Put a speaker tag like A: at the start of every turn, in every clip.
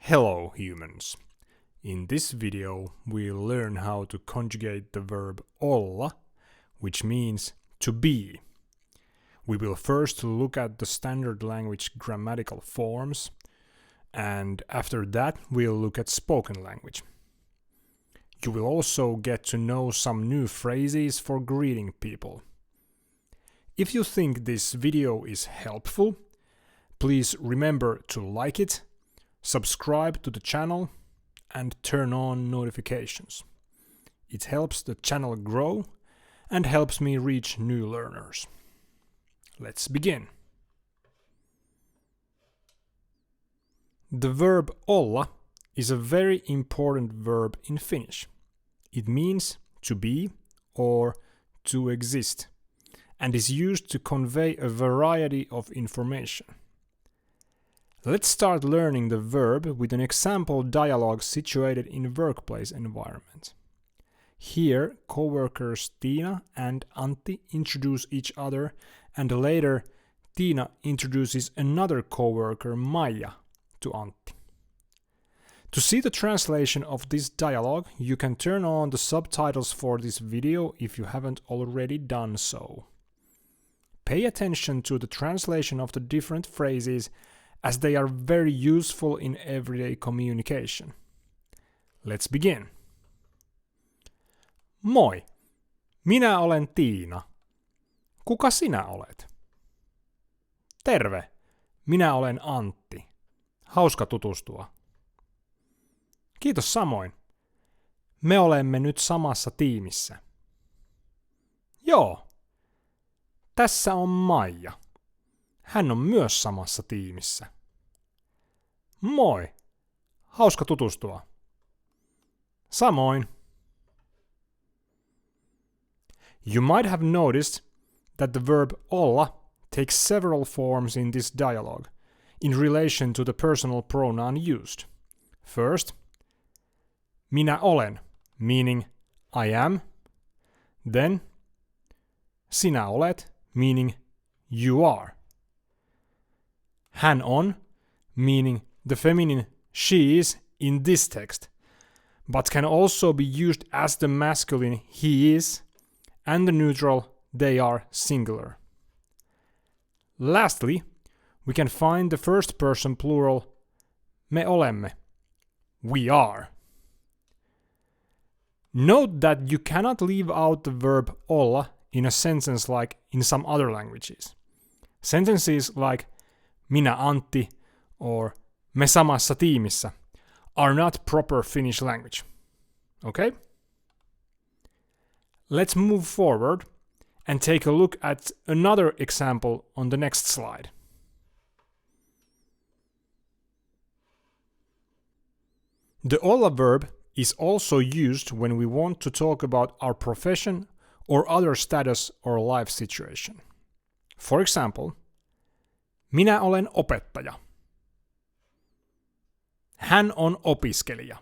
A: Hello humans! In this video we'll learn how to conjugate the verb olla, which means to be. We will first look at the standard language grammatical forms, and after that we'll look at spoken language. You will also get to know some new phrases for greeting people. If you think this video is helpful, please remember to like it, subscribe to the channel and turn on notifications. It helps the channel grow and helps me reach new learners. Let's begin. The verb olla is a very important verb in Finnish. It means to be or to exist and is used to convey a variety of information. Let's start learning the verb with an example dialogue situated in a workplace environment. Here, co-workers Tiina and Antti introduce each other, and later Tiina introduces another co-worker Maija to Antti. To see the translation of this dialogue, you can turn on the subtitles for this video if you haven't already done so. Pay attention to the translation of the different phrases, as they are very useful in everyday communication. Let's begin. Moi, minä olen Tiina. Kuka sinä olet? Terve, minä olen Antti. Hauska tutustua. Kiitos samoin. Me olemme nyt samassa tiimissä. Joo. Tässä on Maija. Hän on myös samassa tiimissä. Moi! Hauska tutustua. Samoin. You might have noticed that the verb olla takes several forms in this dialogue in relation to the personal pronoun used. First, minä olen, meaning I am. Then, sinä olet, meaning you are. Hän on, meaning the feminine she is in this text, but can also be used as the masculine he is, and the neutral they are singular. Lastly, we can find the first person plural me olemme, we are. Note that you cannot leave out the verb olla in a sentence like in some other languages. Sentences like minä Antti or me samassa tiimissä are not proper Finnish language. Okay? Let's move forward and take a look at another example on the next slide. The olla verb is also used when we want to talk about our profession or other status or life situation. For example, minä olen opettaja. Hän on opiskelija.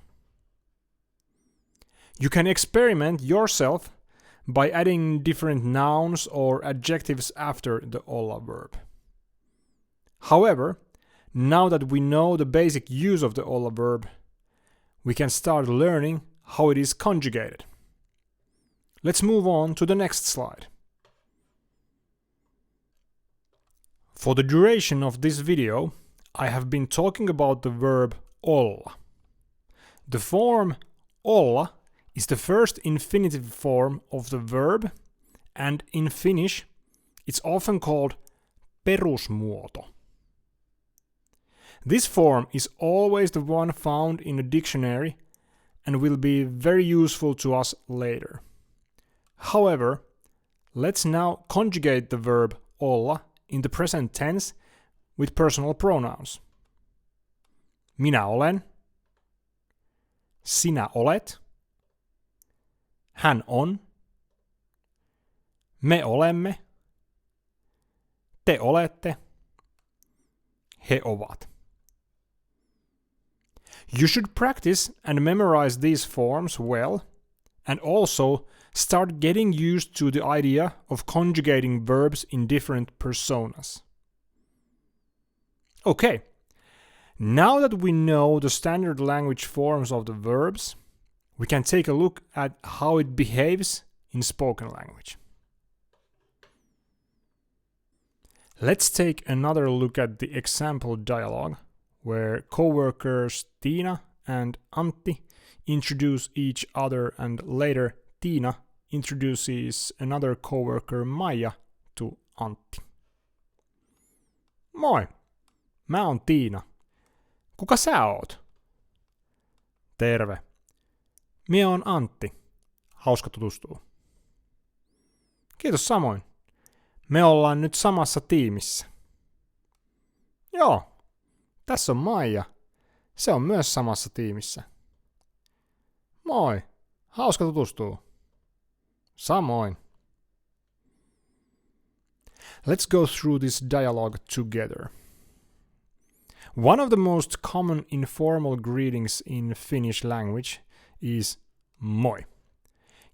A: You can experiment yourself by adding different nouns or adjectives after the olla verb. However, now that we know the basic use of the olla verb, we can start learning how it is conjugated. Let's move on to the next slide. For the duration of this video, I have been talking about the verb olla. The form olla is the first infinitive form of the verb, and in Finnish, it's often called perusmuoto. This form is always the one found in a dictionary and will be very useful to us later. However, let's now conjugate the verb olla in the present tense with personal pronouns. Minä olen, sinä olet, hän on, me olemme, te olette, he ovat. You should practice and memorize these forms well, and also start getting used to the idea of conjugating verbs in different personas. Okay, Now that we know the standard language forms of the verbs, we can take a look at how it behaves in spoken language. Let's take another look at the example dialogue where co-workers Tiina and Antti introduce each other, and later Tiina introduces another co-worker Maija to Antti. Moi, mä oon Tiina. Kuka sä oot? Terve. Mie oon Antti. Hauska tutustua. Kiitos samoin. Me ollaan nyt samassa tiimissä. Joo, tässä on Maija. Se on myös samassa tiimissä. Moi, hauska tutustua. Samoin. Let's go through this dialogue together. One of the most common informal greetings in Finnish language is moi.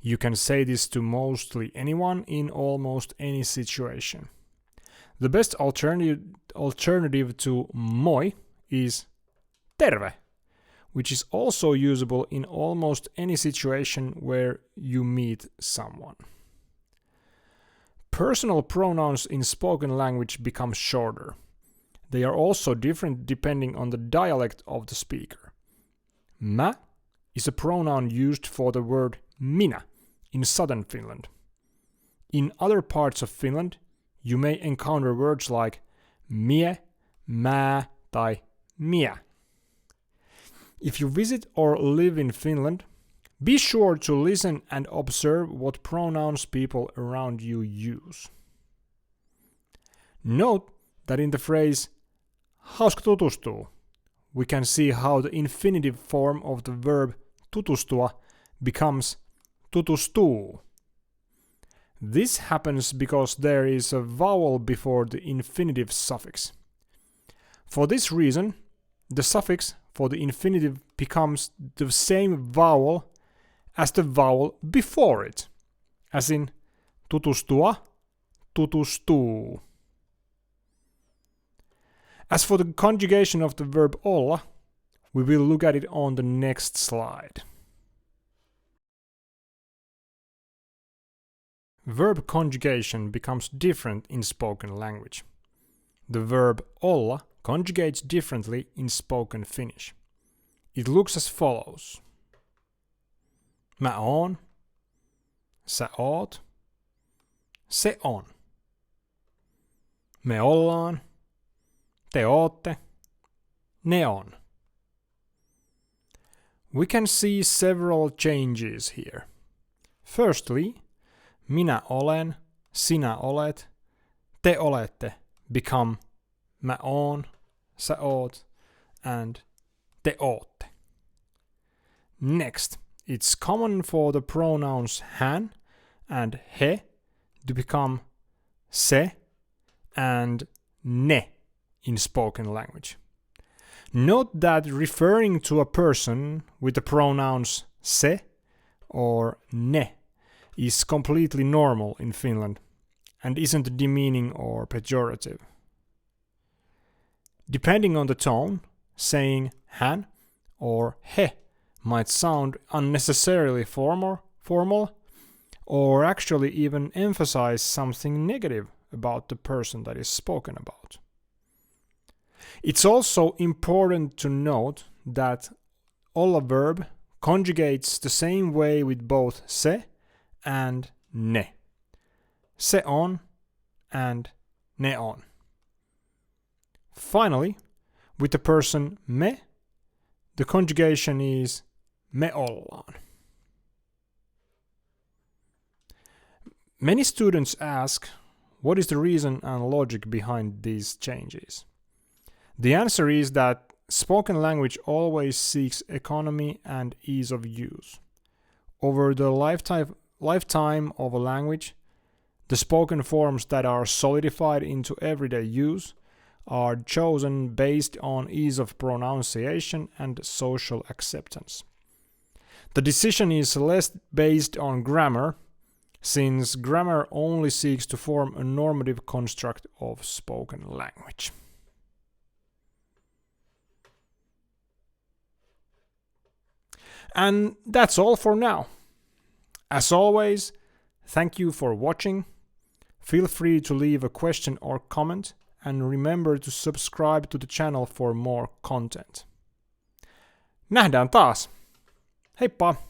A: You can say this to mostly anyone in almost any situation. The best alternative to moi is terve, which is also usable in almost any situation where you meet someone. Personal pronouns in spoken language become shorter. They are also different depending on the dialect of the speaker. Mä is a pronoun used for the word minä in southern Finland. In other parts of Finland, you may encounter words like mie, mä tai mie. If you visit or live in Finland, be sure to listen and observe what pronouns people around you use. Note that in the phrase hauska tutustua, we can see how the infinitive form of the verb tutustua becomes tutustuu. This happens because there is a vowel before the infinitive suffix. For this reason, the suffix for the infinitive becomes the same vowel as the vowel before it, as in tutustua, tutustuu. As for the conjugation of the verb olla, we will look at it on the next slide. Verb conjugation becomes different in spoken language. The verb olla conjugates differently in spoken Finnish. It looks as follows. Mä oon, sä oot, se on. Me ollaan, te ootte, ne on. We can see several changes here. Firstly, minä olen, sinä olet, te olette become mä oon, sä oot, and te ootte. Next, it's common for the pronouns hän and he to become se and ne in spoken language. Note that referring to a person with the pronouns se or ne is completely normal in Finland and isn't demeaning or pejorative. Depending on the tone, saying hän or he might sound unnecessarily formal or actually even emphasize something negative about the person that is spoken about. It's also important to note that olla-verb conjugates the same way with both se and ne. Se on and ne on. Finally, with the person me, the conjugation is me ollaan. Many students ask, what is the reason and logic behind these changes? The answer is that spoken language always seeks economy and ease of use. Over the lifetime of a language, the spoken forms that are solidified into everyday use are chosen based on ease of pronunciation and social acceptance. The decision is less based on grammar, since grammar only seeks to form a normative construct of spoken language. And that's all for now. As always, thank you for watching. Feel free to leave a question or comment, and remember to subscribe to the channel for more content. Nähdään taas. Heippa!